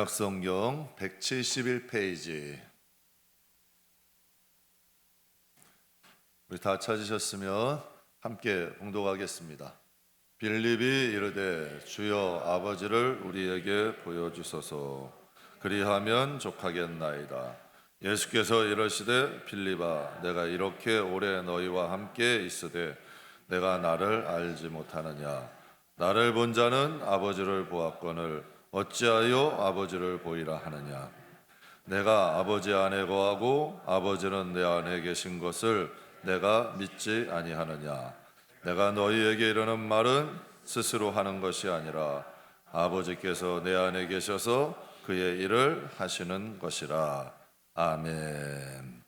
성경 171페이지. 우리 다 찾으셨으면 함께 봉독하겠습니다. 빌립이 이르되 주여 아버지를 우리에게 보여주소서. 그리하면 족하겠나이다. 예수께서 이러시되 빌립아 내가 이렇게 오래 너희와 함께 있으되 내가 나를 알지 못하느냐. 나를 본 자는 아버지를 보았거늘 어찌하여 아버지를 보이라 하느냐. 내가 아버지 안에 거하고 아버지는 내 안에 계신 것을 내가 믿지 아니하느냐. 내가 너희에게 이르는 말은 스스로 하는 것이 아니라 아버지께서 내 안에 계셔서 그의 일을 하시는 것이라. 아멘.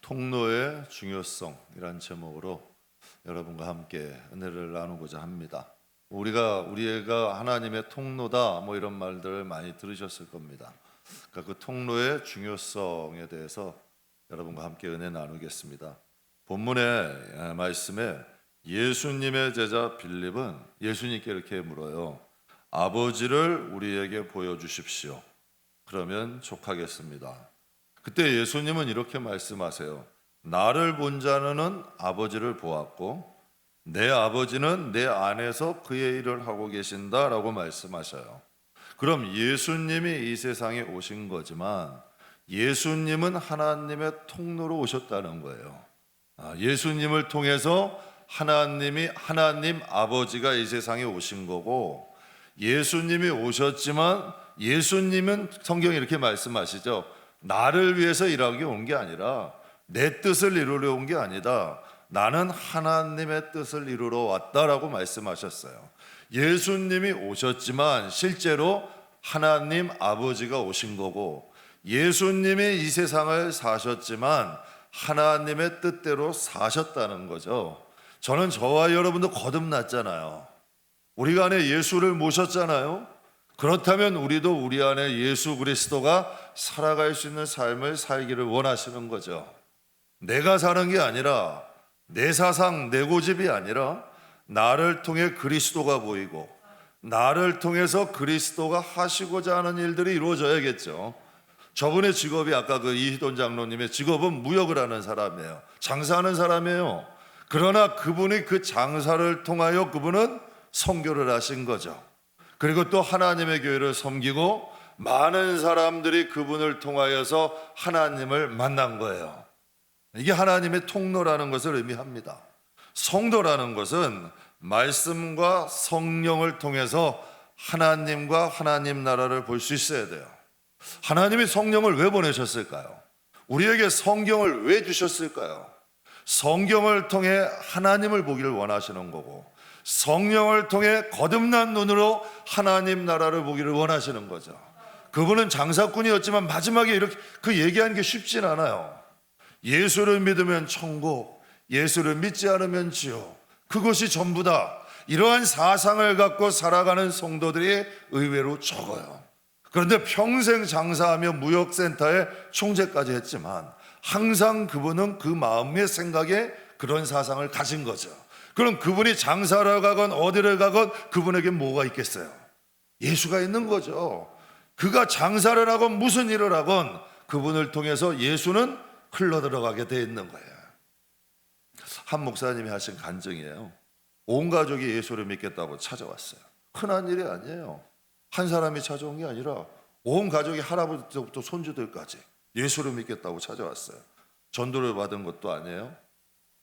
통로의 중요성이란 제목으로 여러분과 함께 은혜를 나누고자 합니다. 우리가 하나님의 통로다 이런 말들을 많이 들으셨을 겁니다. 그러니까 그 통로의 중요성에 대해서 여러분과 함께 은혜 나누겠습니다. 본문의 말씀에 예수님의 제자 빌립은 예수님께 이렇게 물어요. 아버지를 우리에게 보여주십시오. 그러면 족하겠습니다. 그때 예수님은 이렇게 말씀하세요. 나를 본 자는 아버지를 보았고 내 아버지는 내 안에서 그의 일을 하고 계신다라고 말씀하셔요. 그럼 예수님이 이 세상에 오신 거지만 예수님은 하나님의 통로로 오셨다는 거예요. 예수님을 통해서 하나님 아버지가 이 세상에 오신 거고, 예수님이 오셨지만 예수님은 성경에 이렇게 말씀하시죠. 나를 위해서 일하기 온 게 아니라 내 뜻을 이루려 온 게 아니다. 나는 하나님의 뜻을 이루러 왔다라고 말씀하셨어요. 예수님이 오셨지만 실제로 하나님 아버지가 오신 거고, 예수님이 이 세상을 사셨지만 하나님의 뜻대로 사셨다는 거죠. 저는 저와 여러분도 거듭났잖아요. 우리가 안에 예수를 모셨잖아요. 그렇다면 우리도 우리 안에 예수 그리스도가 살아갈 수 있는 삶을 살기를 원하시는 거죠. 내가 사는 게 아니라, 내 사상, 내 고집이 아니라 나를 통해 그리스도가 보이고 나를 통해서 그리스도가 하시고자 하는 일들이 이루어져야겠죠. 저분의 직업이 아까 그 이희돈 장로님의 직업은 무역을 하는 사람이에요. 장사하는 사람이에요. 그러나 그분이 그 장사를 통하여 그분은 선교를 하신 거죠. 그리고 또 하나님의 교회를 섬기고 많은 사람들이 그분을 통하여서 하나님을 만난 거예요. 이게 하나님의 통로라는 것을 의미합니다. 성도라는 것은 말씀과 성령을 통해서 하나님과 하나님 나라를 볼 수 있어야 돼요. 하나님이 성령을 왜 보내셨을까요? 우리에게 성경을 왜 주셨을까요? 성경을 통해 하나님을 보기를 원하시는 거고, 성령을 통해 거듭난 눈으로 하나님 나라를 보기를 원하시는 거죠. 그분은 장사꾼이었지만 마지막에 이렇게 그 얘기하는 게 쉽진 않아요. 예수를 믿으면 천국, 예수를 믿지 않으면 지옥, 그것이 전부다. 이러한 사상을 갖고 살아가는 성도들이 의외로 적어요. 그런데 평생 장사하며 무역센터의 총재까지 했지만 항상 그분은 그 마음의 생각에 그런 사상을 가진 거죠. 그럼 그분이 장사를 가건 어디를 가건 그분에게 뭐가 있겠어요? 예수가 있는 거죠. 그가 장사를 하건 무슨 일을 하건 그분을 통해서 예수는 흘러들어가게 돼 있는 거예요. 한 목사님이 하신 간증이에요. 온 가족이 예수를 믿겠다고 찾아왔어요. 흔한 일이 아니에요. 한 사람이 찾아온 게 아니라 온 가족이 할아버지부터 손주들까지 예수를 믿겠다고 찾아왔어요. 전도를 받은 것도 아니에요.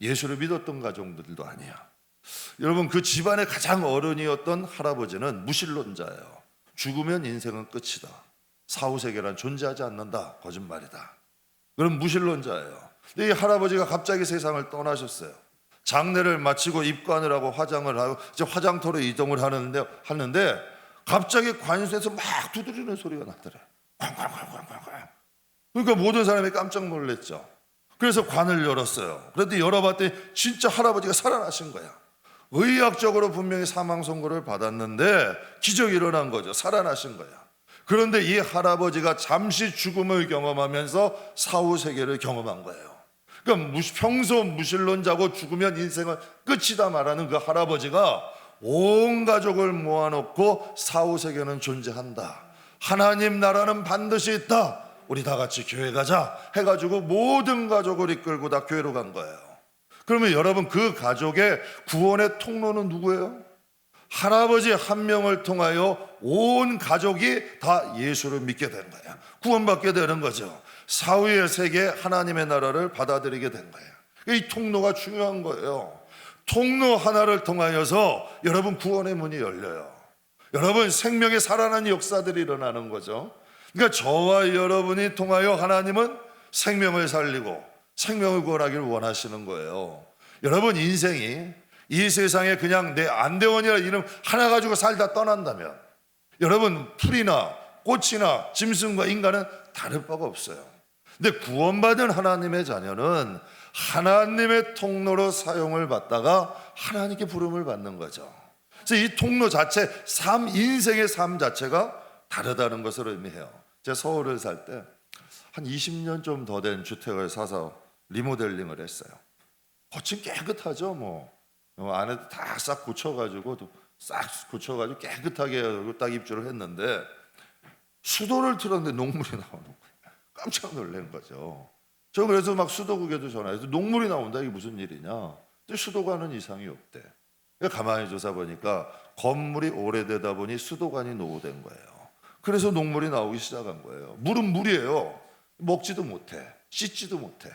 예수를 믿었던 가족들도 아니야. 여러분, 그 집안의 가장 어른이었던 할아버지는 무신론자예요. 죽으면 인생은 끝이다. 사후세계란 존재하지 않는다. 거짓말이다. 그럼 무신론자예요. 이 할아버지가 갑자기 세상을 떠나셨어요. 장례를 마치고 입관을 하고 화장을 하고 이제 화장터로 이동을 하는데 갑자기 관수에서 막 두드리는 소리가 났더래. 쾅쾅쾅쾅쾅. 그러니까 모든 사람이 깜짝 놀랐죠. 그래서 관을 열었어요. 그런데 열어봤더니 진짜 할아버지가 살아나신 거야. 의학적으로 분명히 사망 선고를 받았는데 기적이 일어난 거죠. 살아나신 거야. 그런데 이 할아버지가 잠시 죽음을 경험하면서 사후 세계를 경험한 거예요. 그러니까 평소 무신론자고 죽으면 인생은 끝이다 말하는 그 할아버지가 온 가족을 모아놓고 사후 세계는 존재한다. 하나님 나라는 반드시 있다. 우리 다 같이 교회 가자 해가지고 모든 가족을 이끌고 다 교회로 간 거예요. 그러면 여러분, 그 가족의 구원의 통로는 누구예요? 할아버지 한 명을 통하여 온 가족이 다 예수를 믿게 된 거예요. 구원받게 되는 거죠. 사후의 세계 하나님의 나라를 받아들이게 된 거예요. 이 통로가 중요한 거예요. 통로 하나를 통하여서 여러분 구원의 문이 열려요. 여러분 생명의 살아나는 역사들이 일어나는 거죠. 그러니까 저와 여러분이 통하여 하나님은 생명을 살리고 생명을 구원하기를 원하시는 거예요. 여러분 인생이 이 세상에 그냥 내 안대원이라는 이름 하나 가지고 살다 떠난다면 여러분 풀이나 꽃이나 짐승과 인간은 다를 바가 없어요. 근데 구원받은 하나님의 자녀는 하나님의 통로로 사용을 받다가 하나님께 부름을 받는 거죠. 그래서 이 통로 자체, 인생의 삶 자체가 다르다는 것을 의미해요. 제가 서울을 살 때 한 20년 좀 더 된 주택을 사서 리모델링을 했어요. 거친 깨끗하죠. 안에 다 싹 고쳐가지고 깨끗하게 딱 입주를 했는데 수도를 틀었는데 녹물이 나오는 거예요. 깜짝 놀란 거죠. 저 그래서 막 수도국에도 전화해서 녹물이 나온다, 이게 무슨 일이냐. 근데 수도관은 이상이 없대. 가만히 조사 보니까 건물이 오래되다 보니 수도관이 노후된 거예요. 그래서 녹물이 나오기 시작한 거예요. 물은 물이에요. 먹지도 못해, 씻지도 못해.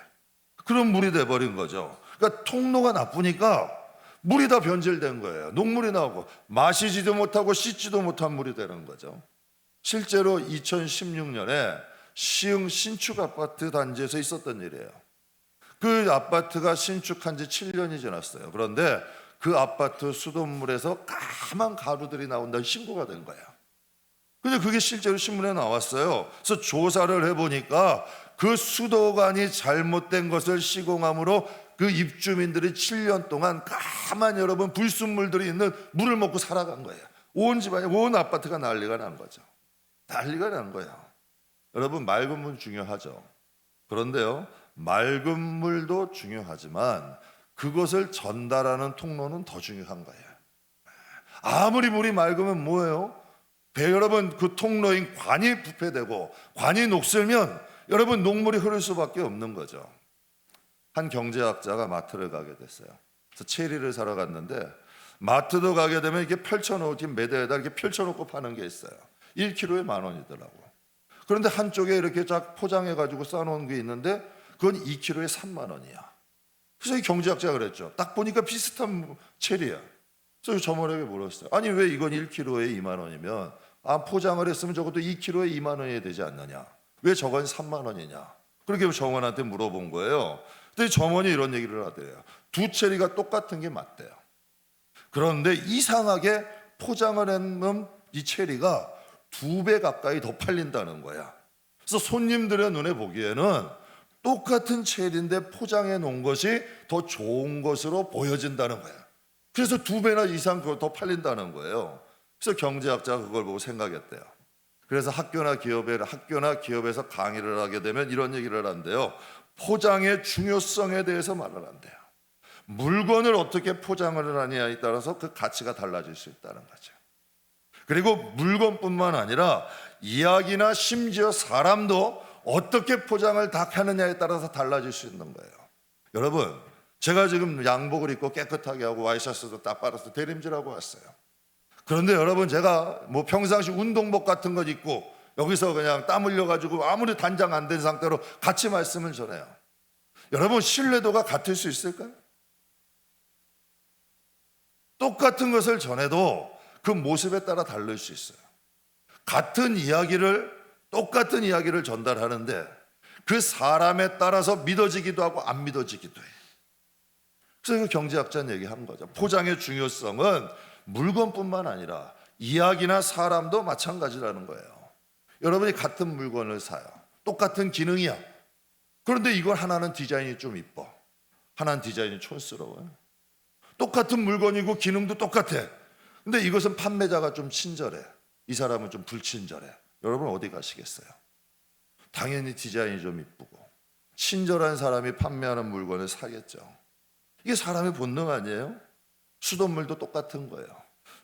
그런 물이 돼버린 거죠. 그러니까 통로가 나쁘니까 물이 다 변질된 거예요. 녹물이 나오고 마시지도 못하고 씻지도 못한 물이 되는 거죠. 실제로 2016년에 시흥 신축 아파트 단지에서 있었던 일이에요. 그 아파트가 신축한 지 7년이 지났어요. 그런데 그 아파트 수돗물에서 까만 가루들이 나온다는 신고가 된 거예요. 근데 그게 실제로 신문에 나왔어요. 그래서 조사를 해보니까 그 수도관이 잘못된 것을 시공함으로 그 입주민들이 7년 동안 까만 여러분 불순물들이 있는 물을 먹고 살아간 거예요. 온 집안이, 온 아파트가 난리가 난 거죠. 난리가 난 거예요. 여러분 맑은 물 중요하죠. 그런데요, 맑은 물도 중요하지만 그것을 전달하는 통로는 더 중요한 거예요. 아무리 물이 맑으면 뭐예요? 여러분 그 통로인 관이 부패되고 관이 녹슬면 여러분 녹물이 흐를 수밖에 없는 거죠. 한 경제학자가 마트를 가게 됐어요. 그래서 체리를 사러 갔는데 마트도 가게 되면 이렇게 펼쳐놓고 매대에다 이렇게 펼쳐놓고 파는 게 있어요. 1kg에 10,000원이더라고. 그런데 한쪽에 이렇게 쫙 포장해가지고 싸놓은 게 있는데 그건 2kg에 30,000원이야. 그래서 이 경제학자가 그랬죠. 딱 보니까 비슷한 체리야. 그래서 저번에 물었어요. 아니 왜 이건 1kg에 20,000원이면 포장을 했으면 적어도 2kg에 20,000원이 되지 않느냐? 왜 저건 30,000원이냐? 그렇게 점원한테 물어본 거예요. 근데 점원이 이런 얘기를 하대요. 두 체리가 똑같은 게 맞대요. 그런데 이상하게 포장을 했는 이 체리가 2배 가까이 더 팔린다는 거야. 그래서 손님들의 눈에 보기에는 똑같은 체리인데 포장해 놓은 것이 더 좋은 것으로 보여진다는 거야. 그래서 2배나 이상 더 팔린다는 거예요. 그래서 경제학자가 그걸 보고 생각했대요. 그래서 학교나 기업에서 강의를 하게 되면 이런 얘기를 한대요. 포장의 중요성에 대해서 말을 한대요. 물건을 어떻게 포장을 하느냐에 따라서 그 가치가 달라질 수 있다는 거죠. 그리고 물건뿐만 아니라 이야기나 심지어 사람도 어떻게 포장을 다 하느냐에 따라서 달라질 수 있는 거예요. 여러분, 제가 지금 양복을 입고 깨끗하게 하고 와이셔츠도 딱 빨아서 대림질하고 왔어요. 그런데 여러분, 제가 평상시 운동복 같은 거 입고 여기서 그냥 땀 흘려가지고 아무리 단장 안 된 상태로 같이 말씀을 전해요. 여러분, 신뢰도가 같을 수 있을까요? 똑같은 것을 전해도 그 모습에 따라 다를 수 있어요. 똑같은 이야기를 전달하는데 그 사람에 따라서 믿어지기도 하고 안 믿어지기도 해요. 그래서 경제학자는 얘기한 거죠. 포장의 중요성은 물건뿐만 아니라 이야기나 사람도 마찬가지라는 거예요. 여러분이 같은 물건을 사요. 똑같은 기능이야. 그런데 이걸 하나는 디자인이 좀 이뻐, 하나는 디자인이 촌스러워요. 똑같은 물건이고 기능도 똑같아. 근데 이것은 판매자가 좀 친절해, 이 사람은 좀 불친절해. 여러분 어디 가시겠어요? 당연히 디자인이 좀 이쁘고 친절한 사람이 판매하는 물건을 사겠죠. 이게 사람의 본능 아니에요? 수돗물도 똑같은 거예요.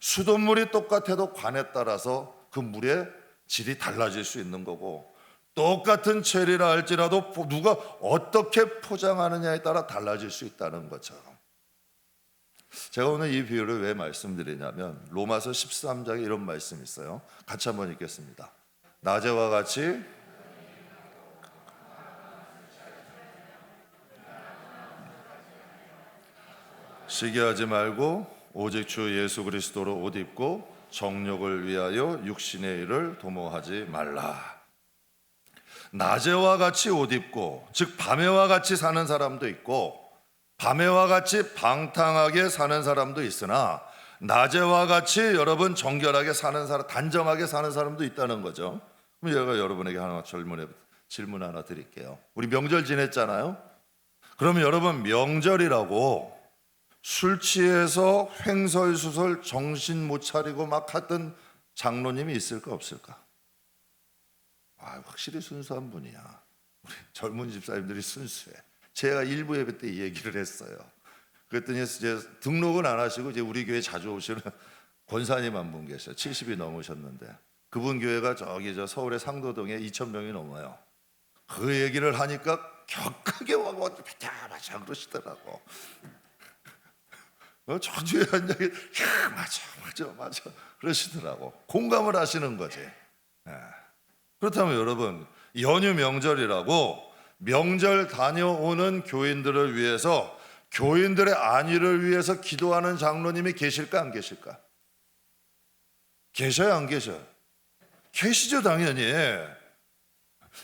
수돗물이 똑같아도 관에 따라서 그 물의 질이 달라질 수 있는 거고, 똑같은 체리라 할지라도 누가 어떻게 포장하느냐에 따라 달라질 수 있다는 거죠. 제가 오늘 이 비유를 왜 말씀드리냐면 로마서 13장에 이런 말씀이 있어요. 같이 한번 읽겠습니다. 낮에와 같이 시기하지 말고 오직 주 예수 그리스도로 옷 입고 정욕을 위하여 육신의 일을 도모하지 말라. 낮에와 같이 옷 입고, 즉 밤에와 같이 사는 사람도 있고 밤에와 같이 방탕하게 사는 사람도 있으나 낮에와 같이 여러분 정결하게 사는 사람, 단정하게 사는 사람도 있다는 거죠. 그럼 제가 여러분에게 하나 질문 하나 드릴게요. 우리 명절 지냈잖아요. 그러면 여러분 명절이라고 술 취해서 횡설수설 정신 못 차리고 막 하던 장로님이 있을까 없을까? 확실히 순수한 분이야. 우리 젊은 집사님들이 순수해. 제가 일부 예배 때 이 얘기를 했어요. 그랬더니 이제 등록은 안 하시고 이제 우리 교회 자주 오시는 권사님 한 분 계셔요. 70이 넘으셨는데 그분 교회가 저기 서울의 상도동에 2,000명이 넘어요. 그 얘기를 하니까 격하게 와고 맞아 그러시더라고. 저 뒤에 한 얘기 맞아 그러시더라고. 공감을 하시는 거지. 그렇다면 여러분 연휴 명절이라고 명절 다녀오는 교인들을 위해서, 교인들의 안위를 위해서 기도하는 장로님이 계실까 안 계실까? 계셔요 안 계셔요? 계시죠 당연히.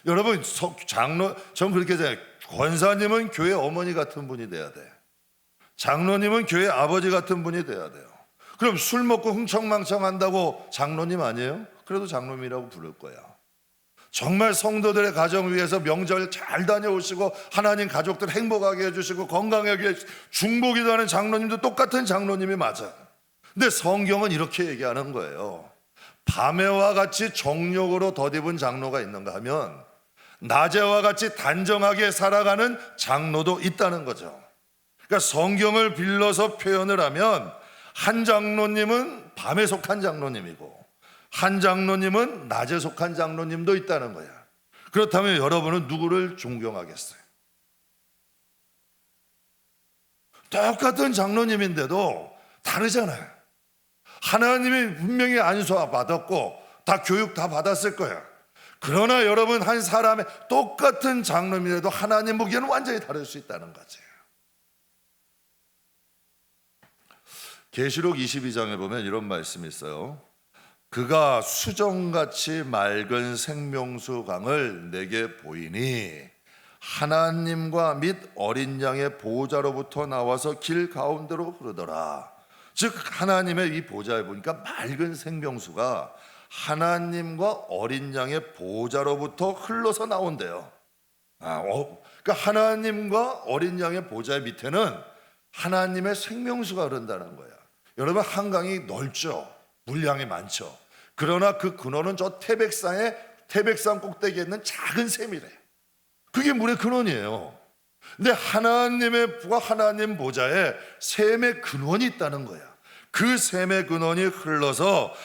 여러분 장로, 전 그렇게 생각해요. 권사님은 교회 어머니 같은 분이 돼야 돼. 장로님은 교회 아버지 같은 분이 돼야 돼요. 그럼 술 먹고 흥청망청 한다고 장로님 아니에요? 그래도 장로님이라고 부를 거야. 정말 성도들의 가정 위해서 명절 잘 다녀오시고 하나님 가족들 행복하게 해주시고 건강하게 중보기도 하는 장로님도 똑같은 장로님이 맞아. 근데 성경은 이렇게 얘기하는 거예요. 밤에와 같이 정욕으로 덧입은 장로가 있는가 하면 낮에와 같이 단정하게 살아가는 장로도 있다는 거죠. 그러니까 성경을 빌려서 표현을 하면 한 장로님은 밤에 속한 장로님이고 한 장로님은 낮에 속한 장로님도 있다는 거야. 그렇다면 여러분은 누구를 존경하겠어요? 똑같은 장로님인데도 다르잖아요. 하나님이 분명히 안수와 받았고 다 교육 다 받았을 거야. 그러나 여러분 한 사람의 똑같은 장로님이라도 하나님 보기에는 완전히 다를 수 있다는 거지. 계시록 22장에 보면 이런 말씀이 있어요. 그가 수정같이 맑은 생명수 강을 내게 보이니 하나님과 및 어린 양의 보호자로부터 나와서 길 가운데로 흐르더라. 즉 하나님의 이 보좌에 보니까 맑은 생명수가 하나님과 어린 양의 보호자로부터 흘러서 나온대요. 그러니까 하나님과 어린 양의 보좌 밑에는 하나님의 생명수가 흐른다는 거야. 여러분 한강이 넓죠. 물량이 많죠. 그러나 그 근원은 저 태백산 꼭대기에 있는 작은 샘이래. 그게 물의 근원이에요. 근데 하나님 보좌에 샘의 근원이 있다는 거야. 그 샘의 근원이 흘러서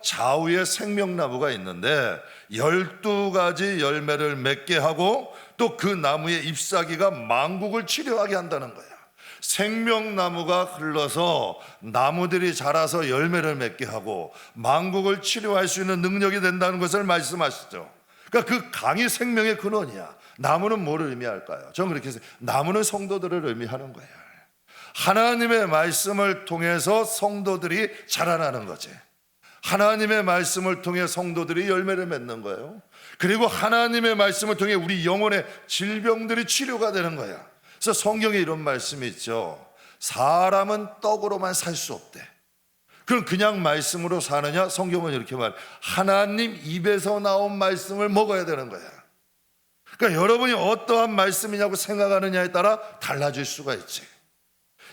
좌우에 생명나무가 있는데 12가지 열매를 맺게 하고 또 그 나무의 잎사귀가 만국을 치료하게 한다는 거야. 생명나무가 흘러서 나무들이 자라서 열매를 맺게 하고 만국을 치료할 수 있는 능력이 된다는 것을 말씀하시죠. 그러니까 그 강이 생명의 근원이야. 나무는 뭐를 의미할까요? 저는 그렇게 해서 나무는 성도들을 의미하는 거예요. 하나님의 말씀을 통해서 성도들이 자라나는 거지. 하나님의 말씀을 통해 성도들이 열매를 맺는 거예요. 그리고 하나님의 말씀을 통해 우리 영혼의 질병들이 치료가 되는 거야. 그래서 성경에 이런 말씀이 있죠. 사람은 떡으로만 살 수 없대. 그럼 그냥 말씀으로 사느냐? 성경은 이렇게 말해. 하나님 입에서 나온 말씀을 먹어야 되는 거야. 그러니까 여러분이 어떠한 말씀이냐고 생각하느냐에 따라 달라질 수가 있지.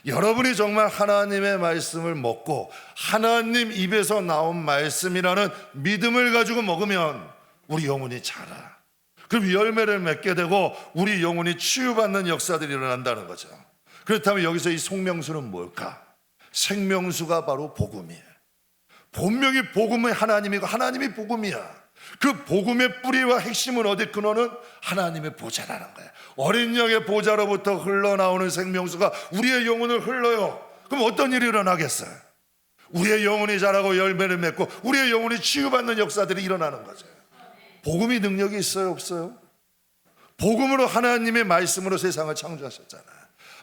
여러분이 정말 하나님의 말씀을 먹고 하나님 입에서 나온 말씀이라는 믿음을 가지고 먹으면 우리 영혼이 자라. 그럼 열매를 맺게 되고 우리 영혼이 치유받는 역사들이 일어난다는 거죠. 그렇다면 여기서 이 생명수는 뭘까? 생명수가 바로 복음이에요. 분명히 복음은 하나님이고 하나님이 복음이야. 그 복음의 뿌리와 핵심은 어디 근원은 하나님의 보좌라는 거야. 어린 양의 보좌로부터 흘러나오는 생명수가 우리의 영혼을 흘러요. 그럼 어떤 일이 일어나겠어요? 우리의 영혼이 자라고 열매를 맺고 우리의 영혼이 치유받는 역사들이 일어나는 거죠. 복음이 능력이 있어요, 없어요? 복음으로 하나님의 말씀으로 세상을 창조하셨잖아요.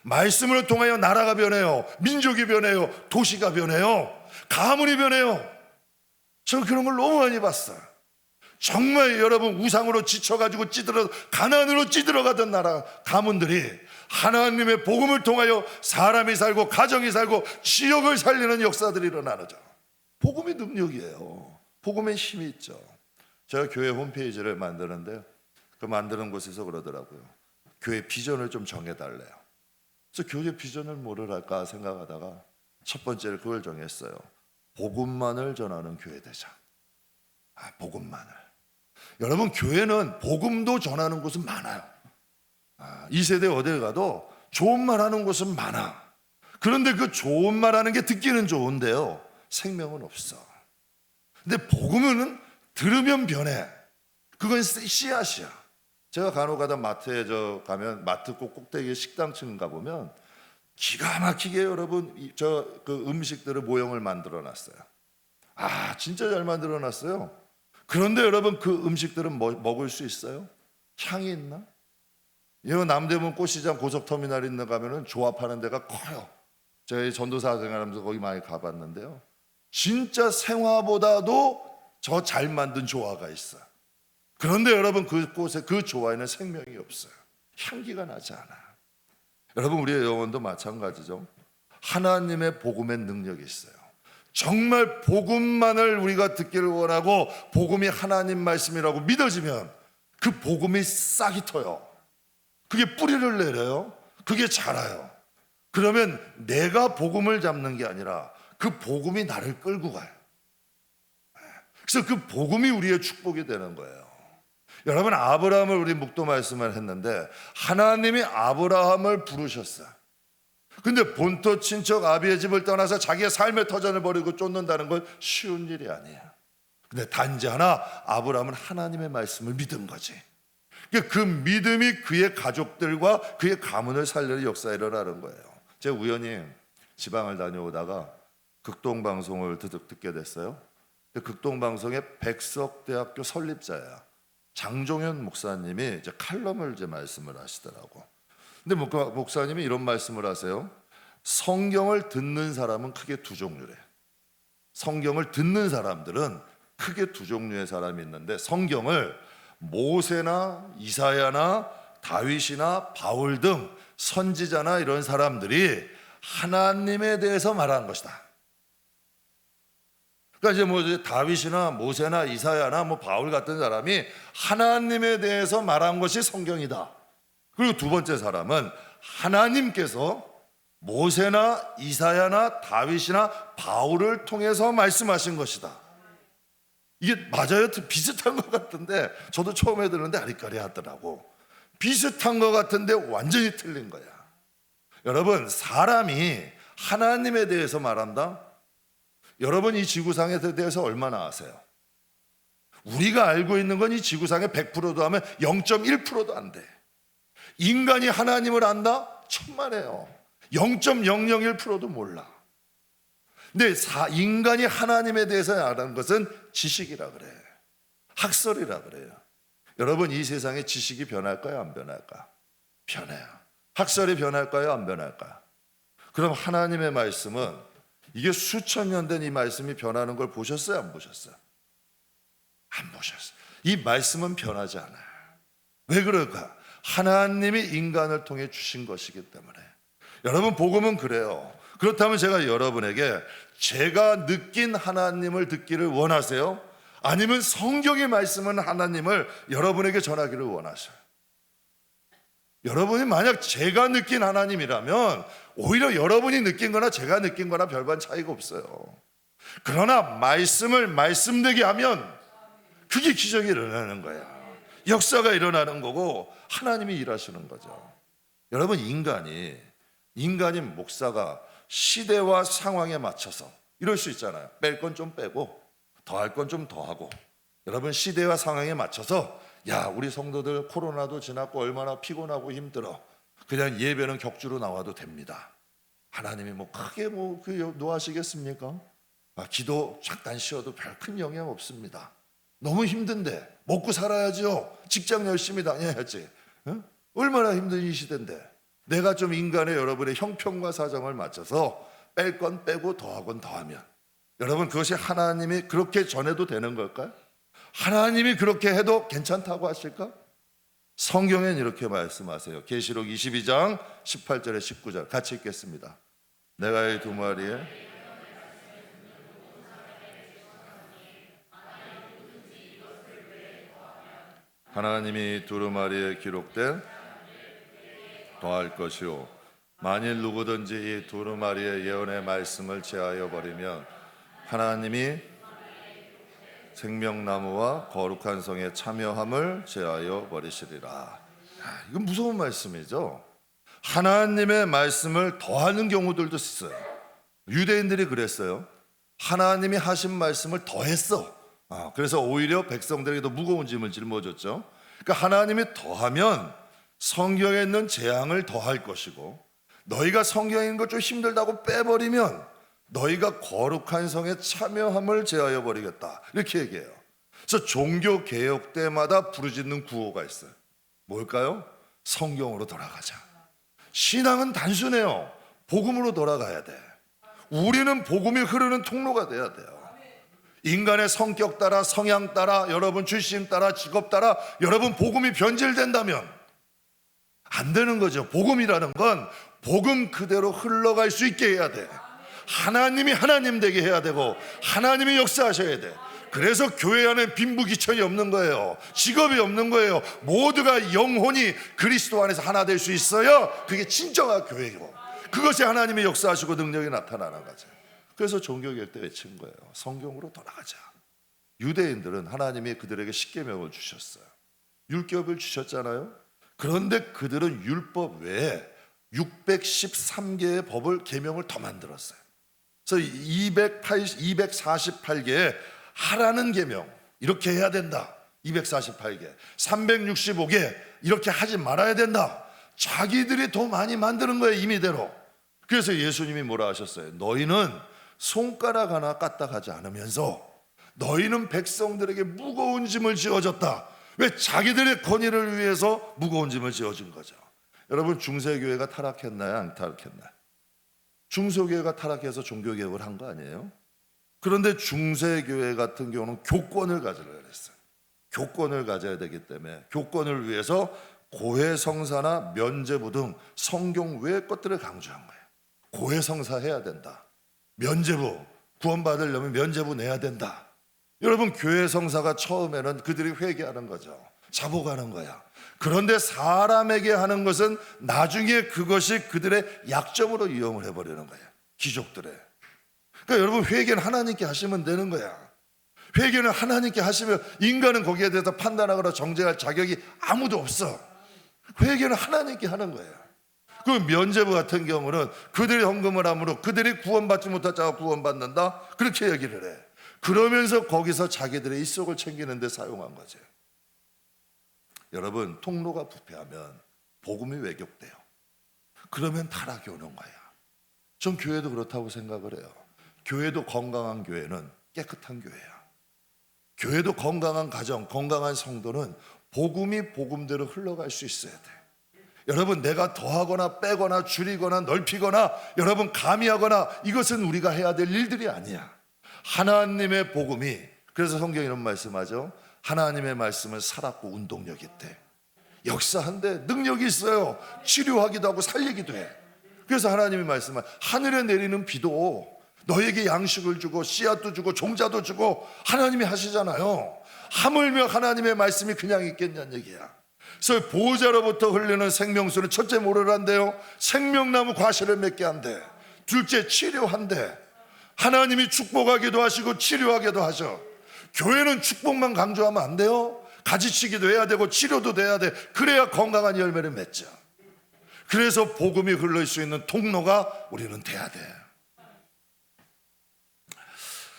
말씀으로 통하여 나라가 변해요. 민족이 변해요. 도시가 변해요. 가문이 변해요. 저는 그런 걸 너무 많이 봤어요. 정말 여러분 우상으로 지쳐가지고 가난으로 찌들어가던 나라 가문들이 하나님의 복음을 통하여 사람이 살고 가정이 살고 지역을 살리는 역사들이 일어나는 거죠. 복음이 능력이에요. 복음에 힘이 있죠. 제가 교회 홈페이지를 만드는데요, 그 만드는 곳에서 그러더라고요. 교회 비전을 좀 정해달래요. 그래서 교회 비전을 뭐를 할까 생각하다가 첫 번째를 그걸 정했어요. 복음만을 전하는 교회 되자. 복음만을. 여러분, 교회는 복음도 전하는 곳은 많아요. 이 세대 어딜 가도 좋은 말 하는 곳은 많아. 그런데 그 좋은 말 하는 게 듣기는 좋은데요, 생명은 없어. 근데 복음은 들으면 변해. 그건 씨앗이야. 제가 간혹 가다 마트에 가면 마트 꼭대기에 식당층 가보면 기가 막히게 여러분 그 음식들을 모형을 만들어 놨어요. 진짜 잘 만들어 놨어요. 그런데 여러분 그 음식들은 먹을 수 있어요? 향이 있나? 이거 남대문 꽃시장 고속터미널 있는 가면은 조합하는 데가 커요. 제가 전도사 생활하면서 거기 많이 가봤는데요, 진짜 생화보다도 저 잘 만든 조화가 있어요. 그런데 여러분 그곳에 그 조화에는 생명이 없어요. 향기가 나지 않아요. 여러분 우리의 영혼도 마찬가지죠. 하나님의 복음의 능력이 있어요. 정말 복음만을 우리가 듣기를 원하고 복음이 하나님 말씀이라고 믿어지면 그 복음이 싹이 터요. 그게 뿌리를 내려요. 그게 자라요. 그러면 내가 복음을 잡는 게 아니라 그 복음이 나를 끌고 가요. 그래서 그 복음이 우리의 축복이 되는 거예요. 여러분, 아브라함을 우리 묵도 말씀을 했는데 하나님이 아브라함을 부르셨어요. 근데 본토 친척 아비의 집을 떠나서 자기의 삶의 터전을 버리고 쫓는다는 건 쉬운 일이 아니에요. 근데 단지 하나, 아브라함은 하나님의 말씀을 믿은 거지. 그 믿음이 그의 가족들과 그의 가문을 살리는 역사에 일어나는 거예요. 제가 우연히 지방을 다녀오다가 극동방송을 듣게 됐어요. 극동방송의 백석대학교 설립자야 장종현 목사님이 이제 칼럼을 이제 말씀을 하시더라고. 근데 목사님이 이런 말씀을 하세요. 성경을 듣는 사람은 크게 두 종류래. 성경을 듣는 사람들은 크게 두 종류의 사람이 있는데, 성경을 모세나 이사야나 다윗이나 바울 등 선지자나 이런 사람들이 하나님에 대해서 말한 것이다. 그러니까 이제 다윗이나 모세나 이사야나 바울 같은 사람이 하나님에 대해서 말한 것이 성경이다. 그리고 두 번째 사람은 하나님께서 모세나 이사야나 다윗이나 바울을 통해서 말씀하신 것이다. 이게 맞아요? 비슷한 것 같은데 저도 처음에 들었는데 아리까리 하더라고. 비슷한 것 같은데 완전히 틀린 거야. 여러분, 사람이 하나님에 대해서 말한다? 여러분, 이 지구상에 대해서 얼마나 아세요? 우리가 알고 있는 건 이 지구상에 100%도 하면 0.1%도 안 돼. 인간이 하나님을 안다? 천만에요. 0.001%도 몰라. 근데 인간이 하나님에 대해서 아는 것은 지식이라 그래. 학설이라 그래요. 여러분, 이 세상에 지식이 변할까요? 안 변할까? 변해요. 학설이 변할까요? 안 변할까? 그럼 하나님의 말씀은 이게 수천 년 된 이 말씀이 변하는 걸 보셨어요? 안 보셨어요? 안 보셨어요. 이 말씀은 변하지 않아요. 왜 그럴까? 하나님이 인간을 통해 주신 것이기 때문에. 여러분, 복음은 그래요. 그렇다면 제가 여러분에게 제가 느낀 하나님을 듣기를 원하세요? 아니면 성경의 말씀은 하나님을 여러분에게 전하기를 원하세요? 여러분이 만약 제가 느낀 하나님이라면 오히려 여러분이 느낀 거나 제가 느낀 거나 별반 차이가 없어요. 그러나 말씀을 말씀되게 하면 그게 기적이 일어나는 거예요. 역사가 일어나는 거고 하나님이 일하시는 거죠. 여러분, 인간이 목사가 시대와 상황에 맞춰서 이럴 수 있잖아요. 뺄 건 좀 빼고 더할 건 좀 더하고. 여러분 시대와 상황에 맞춰서 야 우리 성도들 코로나도 지났고 얼마나 피곤하고 힘들어. 그냥 예배는 격주로 나와도 됩니다. 하나님이 뭐 크게 노하시겠습니까? 기도 잠깐 쉬어도 별 큰 영향 없습니다. 너무 힘든데 먹고 살아야죠. 직장 열심히 다녀야지. 얼마나 힘든 이 시대인데 내가 좀 인간의 여러분의 형편과 사정을 맞춰서 뺄 건 빼고 더하건 더하면 여러분 그것이 하나님이 그렇게 전해도 되는 걸까요? 하나님이 그렇게 해도 괜찮다고 하실까? 성경엔 이렇게 말씀하세요. 계시록 22장 18절에 19절 같이 읽겠습니다. 내가 이 두 마리에 하나님이 두루마리에 기록된 더할 것이요 만일 누구든지 이 두루마리의 예언의 말씀을 제하여 버리면 하나님이 생명나무와 거룩한 성에 참여함을 제하여 버리시리라. 이건 무서운 말씀이죠. 하나님의 말씀을 더하는 경우들도 있어요. 유대인들이 그랬어요. 하나님이 하신 말씀을 더했어. 그래서 오히려 백성들에게도 무거운 짐을 짊어졌죠. 그러니까 하나님이 더하면 성경에 있는 재앙을 더할 것이고 너희가 성경에 있는 거 좀 힘들다고 빼버리면 너희가 거룩한 성에 참여함을 제하여 버리겠다. 이렇게 얘기해요. 그래서 종교 개혁 때마다 부르짖는 구호가 있어요. 뭘까요? 성경으로 돌아가자. 신앙은 단순해요. 복음으로 돌아가야 돼. 우리는 복음이 흐르는 통로가 돼야 돼요. 인간의 성격 따라 성향 따라 여러분 출신 따라 직업 따라 여러분 복음이 변질된다면 안 되는 거죠. 복음이라는 건 복음 그대로 흘러갈 수 있게 해야 돼. 하나님이 하나님 되게 해야 되고 하나님이 역사하셔야 돼. 그래서 교회 안에 빈부귀천이 없는 거예요. 직업이 없는 거예요. 모두가 영혼이 그리스도 안에서 하나 될 수 있어야 그게 진정한 교회이고 그것이 하나님의 역사하시고 능력이 나타나는 거죠. 그래서 종교개혁 때 외친 거예요. 성경으로 돌아가자. 유대인들은 하나님이 그들에게 십계명을 주셨어요. 율법을 주셨잖아요. 그런데 그들은 율법 외에 613개의 법을 계명을 더 만들었어요. 그래서 248개의 하라는 계명 이렇게 해야 된다. 248개 365개 이렇게 하지 말아야 된다. 자기들이 더 많이 만드는 거예요. 임의대로. 그래서 예수님이 뭐라 하셨어요? 너희는 손가락 하나 까딱하지 않으면서 너희는 백성들에게 무거운 짐을 지어줬다. 왜? 자기들의 권위를 위해서 무거운 짐을 지어준 거죠. 여러분 중세교회가 타락했나요? 안 타락했나요? 중소교회가 타락해서 종교개혁을 한 거 아니에요? 그런데 중세교회 같은 경우는 교권을 가지려 했어요. 교권을 가져야 되기 때문에 교권을 위해서 고해성사나 면죄부 등 성경 외의 것들을 강조한 거예요. 고해성사 해야 된다. 면죄부 구원받으려면 면죄부 내야 된다. 여러분 교회 성사가 처음에는 그들이 회개하는 거죠. 자복하는 거야. 그런데 사람에게 하는 것은 나중에 그것이 그들의 약점으로 이용을 해버리는 거야. 귀족들의. 그러니까 여러분 회개는 하나님께 하시면 되는 거야. 회개는 하나님께 하시면 인간은 거기에 대해서 판단하거나 정죄할 자격이 아무도 없어. 회개는 하나님께 하는 거예요. 그 면죄부 같은 경우는 그들이 헌금을 함으로 그들이 구원받지 못할 자가 구원받는다. 그렇게 얘기를 해. 그러면서 거기서 자기들의 입속을 챙기는 데 사용한 거죠. 여러분 통로가 부패하면 복음이 왜곡돼요. 그러면 타락이 오는 거야. 전 교회도 그렇다고 생각을 해요. 교회도 건강한 교회는 깨끗한 교회야. 교회도 건강한 가정, 건강한 성도는 복음이 복음대로 흘러갈 수 있어야 돼. 여러분 내가 더하거나 빼거나 줄이거나 넓히거나 여러분 가미하거나 이것은 우리가 해야 될 일들이 아니야. 하나님의 복음이, 그래서 성경이 이런 말씀하죠. 하나님의 말씀은 살았고 운동력이 있대. 역사한데 능력이 있어요. 치료하기도 하고 살리기도 해. 그래서 하나님의 말씀은 하늘에 내리는 비도 너에게 양식을 주고 씨앗도 주고 종자도 주고 하나님이 하시잖아요. 하물며 하나님의 말씀이 그냥 있겠냐는 얘기야. 그래서 보호자로부터 흘리는 생명수는 첫째 뭐를 한대요? 생명나무 과실을 맺게 한대. 둘째 치료한대. 하나님이 축복하기도 하시고 치료하기도 하셔. 교회는 축복만 강조하면 안 돼요. 가지치기도 해야 되고 치료도 돼야 돼. 그래야 건강한 열매를 맺죠. 그래서 복음이 흘러올 수 있는 통로가 우리는 돼야 돼.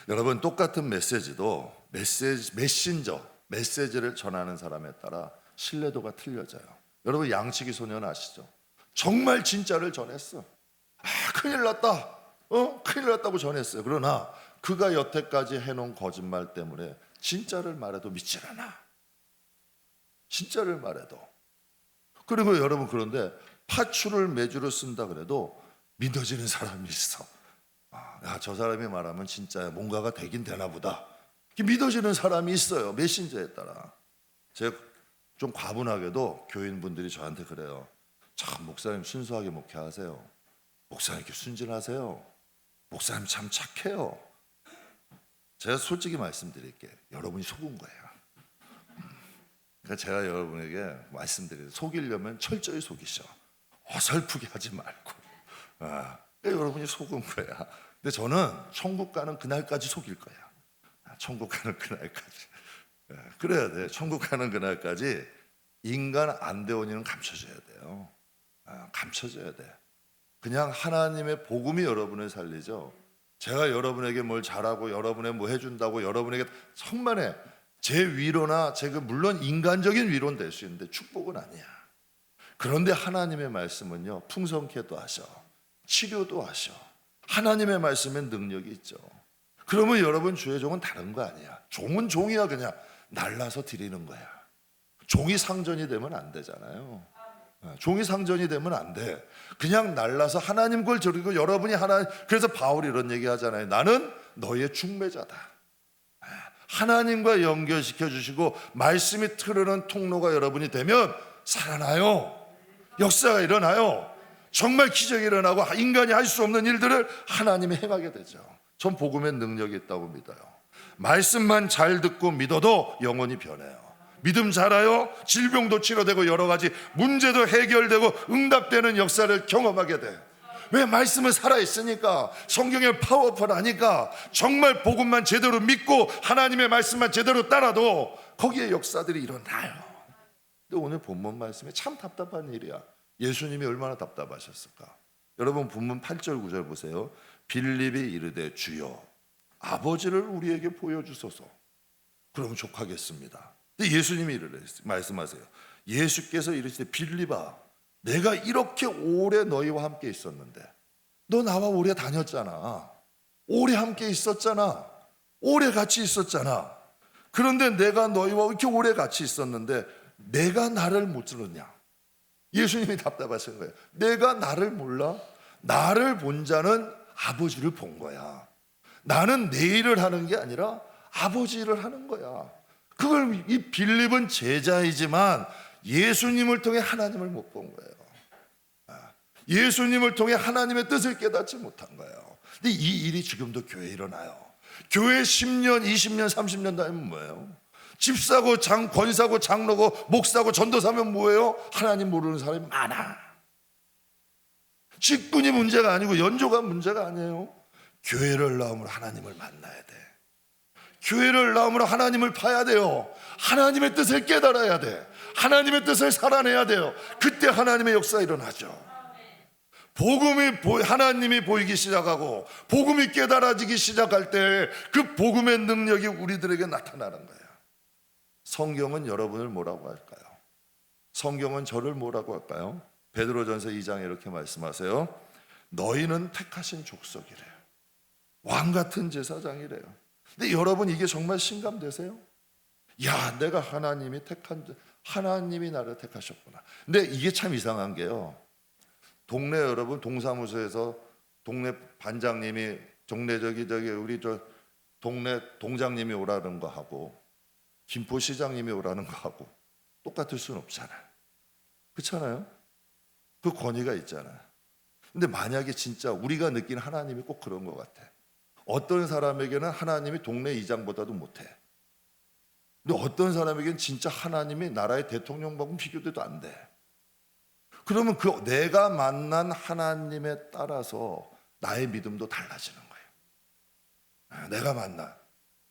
여러분 똑같은 메시지도 메시지를 전하는 사람에 따라 신뢰도가 틀려져요. 여러분 양치기 소년 아시죠? 정말 진짜를 전했어. 큰일 났다. 큰일 났다고 전했어요. 그러나 그가 여태까지 해놓은 거짓말 때문에 진짜를 말해도 믿질 않아. 진짜를 말해도. 그리고 여러분 그런데 파출을 매주로 쓴다 그래도 믿어지는 사람이 있어. 야, 저 사람이 말하면 진짜야. 뭔가가 되긴 되나 보다. 믿어지는 사람이 있어요. 메신저에 따라. 제가 좀 과분하게도 교인분들이 저한테 그래요. 참 목사님 순수하게 목회하세요. 목사님 이렇게 순진하세요. 목사님 참 착해요. 제가 솔직히 말씀드릴게요. 여러분이 속은 거예요. 그러니까 제가 여러분에게 말씀드려요. 속이려면 철저히 속이셔. 어설프게 하지 말고. 여러분이 속은 거야. 근데 저는 천국 가는 그날까지 속일 거야. 천국 가는 그날까지. 그래야 돼. 천국 가는 그날까지 인간 안 대원이는 감춰줘야 돼요. 감춰줘야 돼. 그냥 하나님의 복음이 여러분을 살리죠. 제가 여러분에게 뭘 잘하고 여러분에 뭐 해준다고 여러분에게 천만에 제 위로나 제가 물론 인간적인 위로는 될 수 있는데 축복은 아니야. 그런데 하나님의 말씀은요 풍성케도 하셔. 치료도 하셔. 하나님의 말씀엔 능력이 있죠. 그러면 여러분 주의 종은 다른 거 아니야. 종은 종이야. 그냥 날라서 드리는 거야. 종이 상전이 되면 안 되잖아요. 종이 상전이 되면 안 돼. 그냥 날라서 하나님 걸 드리고 여러분이 하나님. 그래서 바울이 이런 얘기 하잖아요. 나는 너의 중매자다. 하나님과 연결시켜 주시고 말씀이 흐르는 통로가 여러분이 되면 살아나요. 역사가 일어나요. 정말 기적이 일어나고 인간이 할 수 없는 일들을 하나님이 행하게 되죠. 전 복음의 능력이 있다고 믿어요. 말씀만 잘 듣고 믿어도 영혼이 변해요. 믿음 자라요. 질병도 치료되고 여러 가지 문제도 해결되고 응답되는 역사를 경험하게 돼. 왜? 말씀은 살아있으니까. 성경의 파워풀하니까. 정말 복음만 제대로 믿고 하나님의 말씀만 제대로 따라도 거기에 역사들이 일어나요. 근데 오늘 본문 말씀에 참 답답한 일이야. 예수님이 얼마나 답답하셨을까. 여러분 본문 8절 9절 보세요. 빌립이 이르되 주여 아버지를 우리에게 보여주소서. 그러면 족하겠습니다. 근데 예수님이 말씀하세요. 예수께서 이르시되 빌립아 내가 이렇게 오래 너희와 함께 있었는데 너 나와 오래 다녔잖아. 오래 함께 있었잖아. 오래 같이 있었잖아. 그런데 내가 너희와 이렇게 오래 같이 있었는데 내가 나를 못 들었냐. 예수님이 답답하신 거예요. 내가 나를 몰라? 나를 본 자는 아버지를 본 거야. 나는 내 일을 하는 게 아니라 아버지 일을 하는 거야. 그걸 이 빌립은 제자이지만 예수님을 통해 하나님을 못 본 거예요. 예수님을 통해 하나님의 뜻을 깨닫지 못한 거예요. 근데 이 일이 지금도 교회에 일어나요. 교회 10년, 20년, 30년 다니면 뭐예요? 집사고 권사고 장로고 목사고 전도사면 뭐예요? 하나님 모르는 사람이 많아. 직분이 문제가 아니고 연조가 문제가 아니에요. 교회를 나오면 하나님을 만나야 돼. 교회를 나오면 하나님을 봐야 돼요. 하나님의 뜻을 깨달아야 돼. 하나님의 뜻을 살아내야 돼요. 그때 하나님의 역사가 일어나죠. 하나님이 보이기 시작하고 복음이 깨달아지기 시작할 때 그 복음의 능력이 우리들에게 나타나는 거예요. 성경은 여러분을 뭐라고 할까요? 성경은 저를 뭐라고 할까요? 베드로전서 2장에 이렇게 말씀하세요. 너희는 택하신 족속이래요. 왕 같은 제사장이래요. 근데 여러분 이게 정말 신감되세요? 야, 내가 하나님이 나를 택하셨구나. 근데 이게 참 이상한 게요. 동네 여러분 동사무소에서 동네 반장님이 우리 동네 동장님이 오라는 거 하고 김포시장님이 오라는 거 하고 똑같을 수는 없잖아요. 그렇잖아요? 그 권위가 있잖아요. 근데 만약에 진짜 우리가 느낀 하나님이 꼭 그런 것 같아. 어떤 사람에게는 하나님이 동네 이장보다도 못해. 근데 어떤 사람에게는 진짜 하나님이 나라의 대통령하고 비교돼도 안 돼. 그러면 그 내가 만난 하나님에 따라서 나의 믿음도 달라지는 거예요.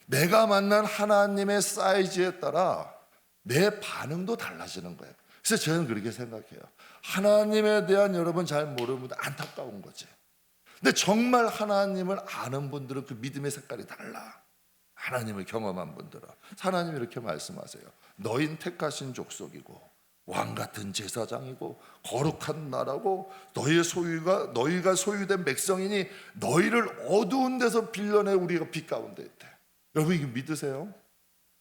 내가 만난 하나님의 사이즈에 따라 내 반응도 달라지는 거예요. 그래서 저는 그렇게 생각해요. 하나님에 대한 여러분 잘 모르는 분들 안타까운 거지. 근데 정말 하나님을 아는 분들은 그 믿음의 색깔이 달라. 하나님을 경험한 분들은 하나님이 이렇게 말씀하세요. 너희는 택하신 족속이고 왕 같은 제사장이고 거룩한 나라고 너희가 소유된 백성이니 너희를 어두운 데서 빌려내 우리가 빛 가운데 있대. 여러분 이거 믿으세요?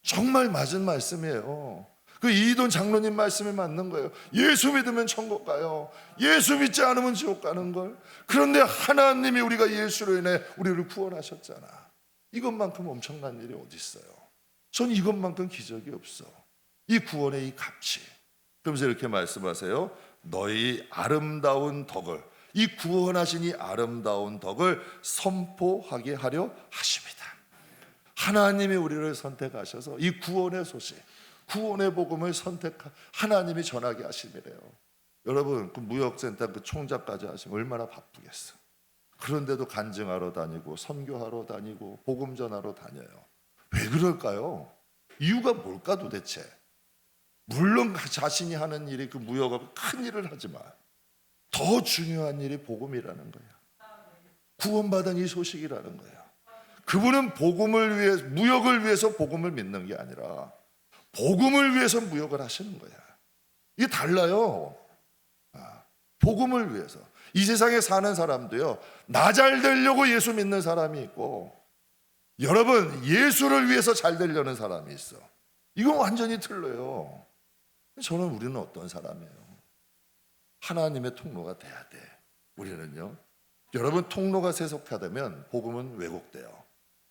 정말 맞은 말씀이에요. 그 이돈 장로님 말씀이 맞는 거예요. 예수 믿으면 천국 가요. 예수 믿지 않으면 지옥 가는 걸. 그런데 하나님이 우리가 예수로 인해 우리를 구원하셨잖아. 이것만큼 엄청난 일이 어디 있어요? 전 이것만큼 기적이 없어. 이 구원의 이 가치. 그러면서 이렇게 말씀하세요. 너희 아름다운 덕을, 이 구원하신 이 아름다운 덕을 선포하게 하려 하십니다. 하나님이 우리를 선택하셔서 이 구원의 소식, 구원의 복음을 하나님이 전하게 하심이래요. 여러분 그 무역센터 그 총장까지 하시면 얼마나 바쁘겠어. 그런데도 간증하러 다니고 선교하러 다니고 복음 전하러 다녀요. 왜 그럴까요? 이유가 뭘까 도대체? 물론 자신이 하는 일이 그 무역업은 큰 일을 하지만 더 중요한 일이 복음이라는 거예요. 구원받은 이 소식이라는 거예요. 그분은 복음을 위해, 무역을 위해서 복음을 믿는 게 아니라 복음을 위해서 무역을 하시는 거야. 이게 달라요. 복음을 위해서. 이 세상에 사는 사람도요, 나 잘 되려고 예수 믿는 사람이 있고, 여러분 예수를 위해서 잘 되려는 사람이 있어. 이건 완전히 틀려요. 저는 우리는 어떤 사람이에요? 하나님의 통로가 돼야 돼. 우리는요. 여러분 통로가 세속화되면 복음은 왜곡돼요.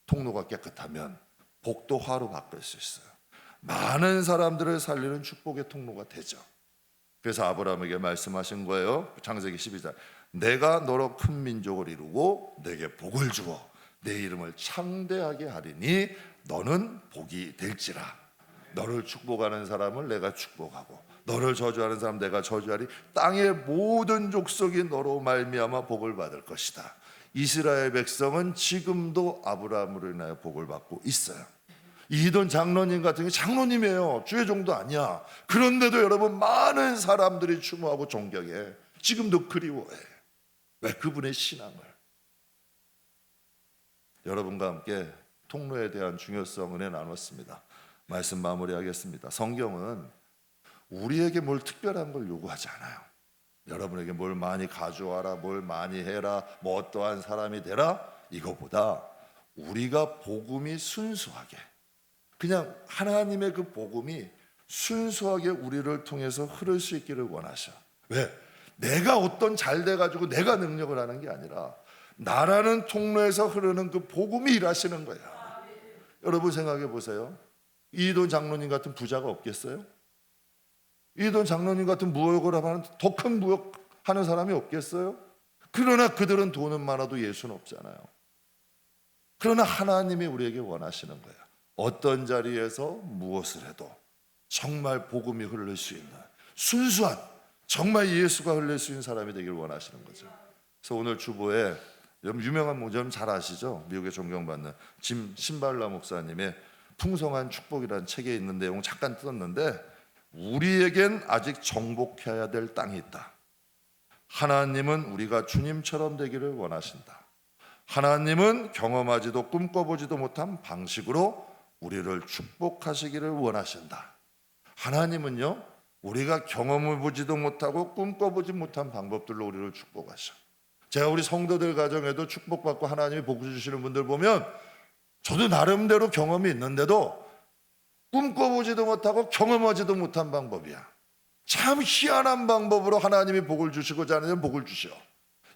통로가 깨끗하면 복도 화로 바꿀 수 있어요. 많은 사람들을 살리는 축복의 통로가 되죠. 그래서 아브라함에게 말씀하신 거예요. 창세기 12장. 내가 너로 큰 민족을 이루고 내게 복을 주어 내 이름을 창대하게 하리니 너는 복이 될지라. 너를 축복하는 사람을 내가 축복하고 너를 저주하는 사람 내가 저주하리. 땅의 모든 족속이 너로 말미암아 복을 받을 것이다. 이스라엘 백성은 지금도 아브라함으로 인하여 복을 받고 있어요. 이돈 장로님 같은 게 장로님이에요. 주의 종도 아니야. 그런데도 여러분 많은 사람들이 추모하고 존경해. 지금도 그리워해. 왜? 그분의 신앙을. 여러분과 함께 통로에 대한 중요성 은혜 나눴습니다. 말씀 마무리하겠습니다. 성경은 우리에게 뭘 특별한 걸 요구하지 않아요. 여러분에게 뭘 많이 가져와라, 뭘 많이 해라, 뭐 어떠한 사람이 되라, 이거보다 우리가 복음이 순수하게, 그냥 하나님의 그 복음이 순수하게 우리를 통해서 흐를 수 있기를 원하셔. 왜? 내가 어떤 잘 돼가지고 내가 능력을 하는 게 아니라 나라는 통로에서 흐르는 그 복음이 일하시는 거야. 여러분 생각해 보세요. 이돈 장로님 같은 부자가 없겠어요? 이돈 장로님 같은 무역을 하는 더 큰 무역하는 사람이 없겠어요? 그러나 그들은 돈은 많아도 예수는 없잖아요. 그러나 하나님이 우리에게 원하시는 거예요. 어떤 자리에서 무엇을 해도 정말 복음이 흐를 수 있는 순수한, 정말 예수가 흘릴 수 있는 사람이 되길 원하시는 거죠. 그래서 오늘 주보에 여러분 유명한 목사님 잘 아시죠? 미국에 존경받는 짐 신발라 목사님의 풍성한 축복이라는 책에 있는 내용 잠깐 뜯었는데, 우리에겐 아직 정복해야 될 땅이 있다. 하나님은 우리가 주님처럼 되기를 원하신다. 하나님은 경험하지도 꿈꿔보지도 못한 방식으로 우리를 축복하시기를 원하신다. 하나님은요, 우리가 경험해보지도 못하고 꿈꿔보지 못한 방법들로 우리를 축복하셔. 제가 우리 성도들 가정에도 축복받고 하나님이 복 주시는 분들 보면 저도 나름대로 경험이 있는데도 꿈꿔보지도 못하고 경험하지도 못한 방법이야. 참 희한한 방법으로 하나님이 복을 주시고자 하는 복을 주셔.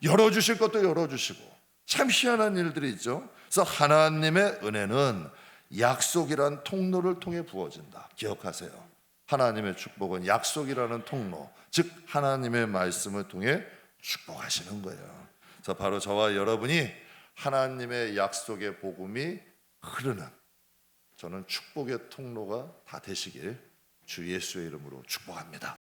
열어주실 것도 열어주시고 참 희한한 일들이 있죠. 그래서 하나님의 은혜는 약속이란 통로를 통해 부어진다. 기억하세요. 하나님의 축복은 약속이라는 통로, 즉 하나님의 말씀을 통해 축복하시는 거예요. 그래서 바로 저와 여러분이 하나님의 약속의 복음이 흐르는, 저는 축복의 통로가 다 되시길 주 예수의 이름으로 축복합니다.